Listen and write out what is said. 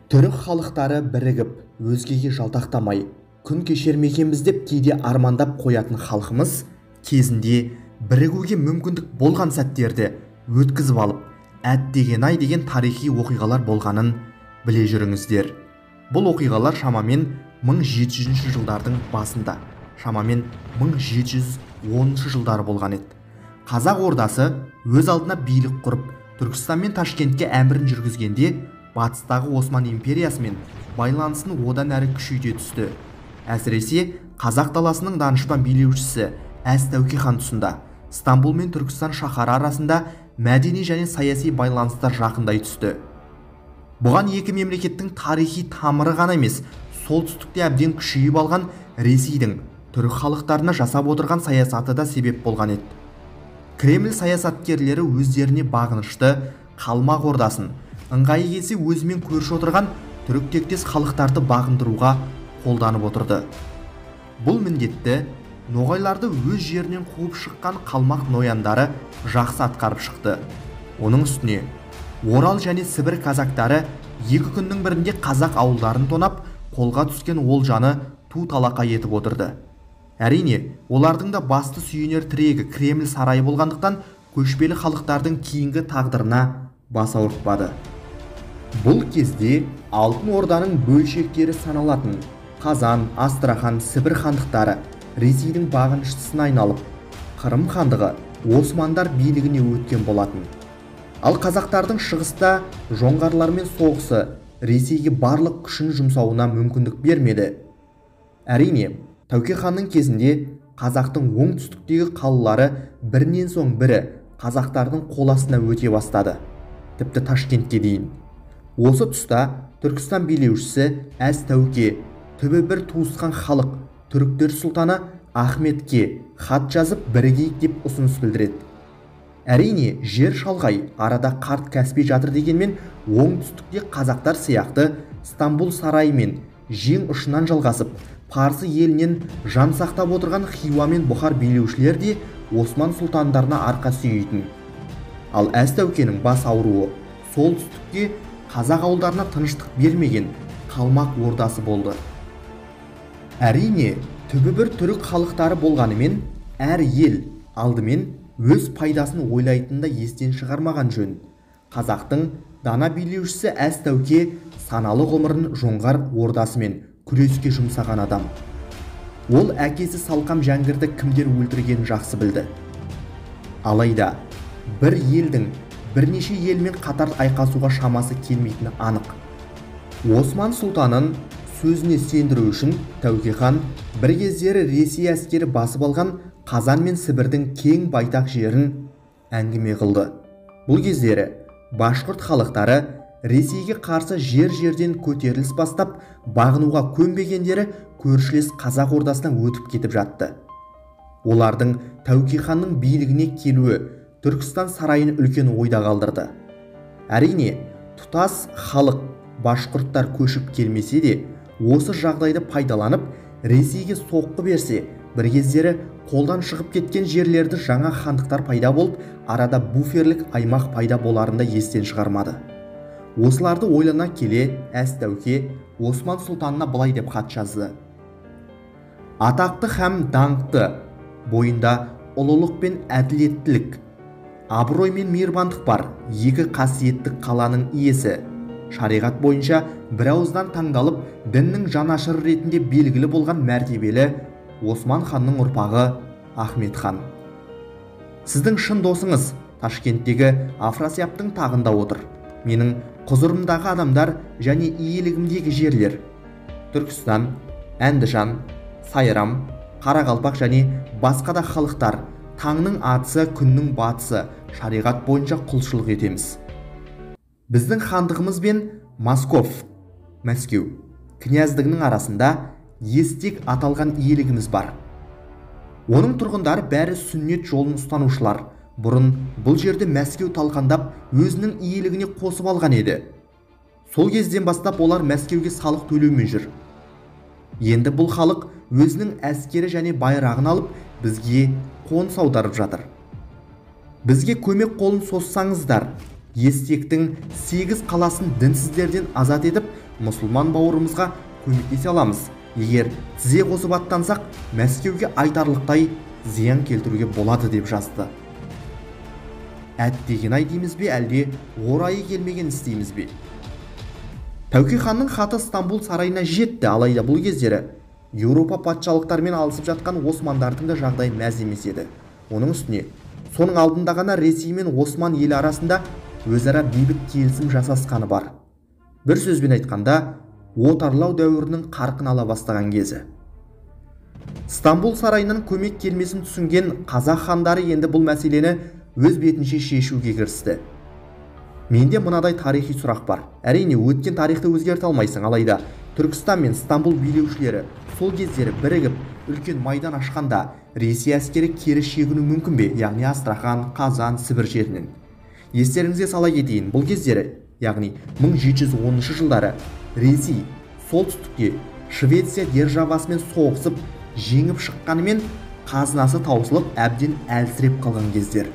Түрік халықтары бірігіп, өзгеге жалтақтамай, күн кешермекенбіз деп кейде армандап қоятын халқымыз кезінде бірігуге мүмкіндік болған сәттерді өткізіп алып, әттеген-ай деген тарихи оқиғалар болғанын біле жүріңіздер. Бұл оқиғалар шамамен 1700 жылдардың басында, шамамен 1710 жылдары болған еді. Қазақ ордасы өз алдына билік құрып, Түркістан мен Ташкентке әмірін жүргізгенде, батыстағы Осман империясымен байланысын одан әрі күшейте түсті. Әсіресе қазақ даласының данышпан билеушісі Әз Тәуке хан тұсында Стамбул мен Түркістан шаһары арасында мәдени және саяси байланыстар жақындай түсті. Бұған екі мемлекеттің тарихи тамыры ғана емес, солтүстікте әбден күшейіп алған Ресейдің түрік халықтарына жасап отырған саясаты да себеп болған еді. Кремль саясаткерлері өздеріне бағынышты қалмақ ордасын, ыңғайы келсе өзімен көрші отырған түрік тектес халықтарды бағындыруға қолданып отырды. Бұл міндетті ноғайларды өз жерінен қуып шыққан қалмақ нояндары жақсы атқарып шықты. Оның үстіне Орал және Сібір казактары екі күннің бірінде қазақ ауылдарын тонап, қолға түскен олжаны ту-талақай етіп отырды. Әрине, олардың да басты сүйенер тірегі Кремль сарайы болғандықтан көшпелі халықтардың кейінгі тағдырына бас ауыртпады. Бұл кезде Алтын Орданың бөлшектері саналатын Қазан, Астрахан, Сібір хандықтары Ресейдің бағыныштысына айналып, Қырым хандығы Османдар билігіне өткен болатын. Ал қазақтардың шығыста жоңғарлармен соғысы Ресейге барлық күшін жұмсауына мүмкіндік бермеді. Әрине, Тәуке ханның кезінде қазақтың оңтүстіктегі қалалары бірінен соң бірі қазақтардың қол астына өте бастады, тіпті Ташкентке дейін. Осы тұста Түркістан билеушісі Әз Тәуке түбі бір туысқан халық түріктер сұлтаны Ахметке хат жазып бірігейік деп ұсыныс білдіреді. Әрине, жер шалғай, арада қарт Каспий жатыр дегенмен, оңтүстікте қазақтар сияқты Стамбул сарайы мен жең ұшынан жалғасып, Парсы елінен жан сақтап отырған Хиуа мен Бұхар билеушілер де Осман сұлтандарына арқа сүйейтін. Ал Әз Тәукенің бас ауруы солтүстікке қазақ ауылдарына тыныштық бермеген қалмақ ордасы болды. Әрине, түбі бір түрік халықтары болғанымен, әр ел алдымен өз пайдасын ойлайтында естен шығармаған жөн. Қазақтың дана билеушісі Әз Тәуке саналы ғұмырын жоңғар ордасымен күреске жұмсаған адам. Ол әкесі Салқам Жәңгірді кімдер өлтіргенін жақсы білді. Алайда бір елдің бірнеше елмен қатар айқасуға шамасы келмейтіні анық. Осман сұлтанын сөзіне сендіру үшін Тәуке хан бір кездері Ресей әскері басып алған Қазан мен Сібірдің кең байтақ жерін әңгіме қылды. Бұл кездері башқұрт халықтары Ресейге қарсы жер-жерден көтеріліс бастап, бағынуға көнбегендері көршілес қазақ ордасынан өтіп кетіп жатты. Олардың Тәуке ханның билігіне келуі Түркістан сарайын үлкен ойда қалдырды. Әрине, тұтас халық башқұрттар көшіп келмесе де, осы жағдайды пайдаланып, Ресейге соққы берсе, бір кездері қолдан шығып кеткен жерлерді жаңа хандықтар пайда болып, арада буферлік аймақ пайда боларында естен шығармады. Осыларды ойлана келе, Әз Тәуке Осман сұлтанына былай деп хат жазды. Атақты һәм даңқты, бойында ұлылық пен әділеттілік, абырой мен мейірбандық бар екі қасиетті қаланың иесі, шариғат бойынша бір ауыздан таңдалып, діннің жанашыры ретінде белгілі болған мәртебелі Осман ханның ұрпағы Ахмет хан. Сіздің шын досыңыз Ташкенттегі Афрасияптың тағында отыр. Менің құзырымдағы адамдар және иелігімдегі жерлер Түркістан, Әндіжан, Сайрам, Қарақалпақ және басқа да халықтар таңның атысы, күннің батысы шариғат бойынша құлшылық етеміз. Біздің хандығымыз бен Москов, Мәскеу князьдігінің арасында естек аталған иелігіміз бар. Оның тұрғындары бәрі сүннет жолын ұстанушылар. Бұрын бұл жерде Мәскеу талқандап өзінің иелігіне қосып алған еді. Сол кезден бастап олар Мәскеуге салық төлеумен жүр. Енді бұл халық өзінің әскері және байрағын алып бізге қоныс аударып жатыр. Бізге көмек қолын соссаңыздар, Естектің 8 қаласын дінсіздерден азат етіп, мұсылман бауырымызға көмектесе аламыз. Егер тізе қосып аттансақ, Мәскеуге айтарлықтай зиян келтіруге болады деп жазды. Әттеген-ай дейміз бе, әлде орайы келмеген істейміз бе? Тәуке ханның хаты Стамбул сарайына жетті, алайда бұл кездері Еуропа патшалықтарымен алысып жатқан османдардың да жағдайы мәз емес еді. Оның үстіне, соның алдында ғана Ресей мен Осман елі арасында өзара бейбіт келісім жасасқаны бар. Бір сөзбен айтқанда, отарлау дәуірінің қарқын ала бастаған кезі. Стамбул сарайынан көмек келмесін түсінген қазақ хандары енді бұл мәселені өз бетінше шешуге кірісті. Менде мынадай тарихи сұрақ бар. Әрине, өткен тарихты өзгерте алмайсың, алайда Түркістан мен Стамбул билеушілері сол кездері бірігіп үлкен майдан ашқанда Ресей әскері кері шегіну мүмкін бе? Яғни Астрахан, Қазан, Сібір жерінен. Естеріңізге сала кетейін, бұл кездері, яғни 1710 жылдары Ресей солтүстікте Швеция державасымен соғысып жеңіп шыққанымен қазынасы таусылып әбден әлсіреп қалған кездер.